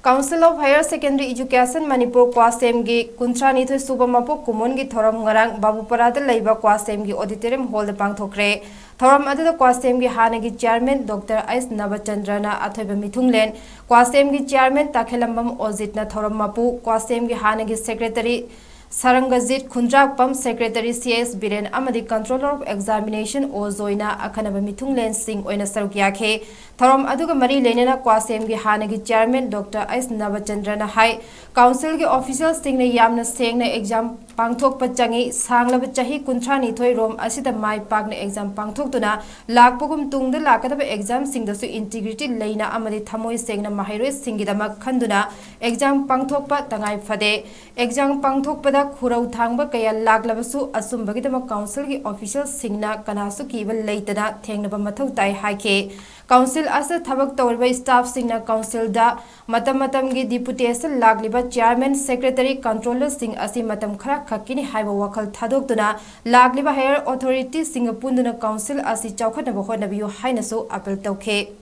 Council of Higher Secondary Education Manipur Kwasem gi Kuntrani thoi suba mapo kumun gi thoram ngarang Babupara da leiba Kwasem gi auditorium hall da pangthokre thoram adu da Kwasem gi hana gi chairman Dr. S Nabachandrana athoiba mithunglen Kwasem gi chairman Takhelambam Ojit na thoram mapu Kwasem gi hana gi secretary Sarangajit Khundrakpam Secretary CS Biren Amadi Controller of Examination Ozoina Akhanaba Mithunglen Singh Oina Sarukya Thorom Aduga Mari Lenena Kwasem gi Hanagi Chairman Dr. S Nabachandrana Hai Council gi officials Singh Yamna Sengna exam Pangthok Pachangi Sanglaba Chahi Kuntrani Thoi Rom Asida Mai Pagna exam Pangthok Tuna Lakpogum Tungda Lakadaba exam Sing Dasu Integrity Leina Amadi Thamoi Sengna Mahiro Singidama Khanduna exam Pangthok Pa Tangai Fade exam Pangthok Pa Khurau Thangba Kaya Laglabasu Asumbagidama Council ki official Singna Kanasu Kiba Laitana Tengnaba Mathau Tai Haike Council Asa Thabak Tawba staff Singna Council da Matam gi deputation Lagliba Chairman Secretary Controller Sing Asi Matam Khara Khakini Haiba Wakal Thadokduna Lagliba Higher Authority Singapunduna Council Asi Chawkhanaba Honabiyu Hainasu appeal tawkhe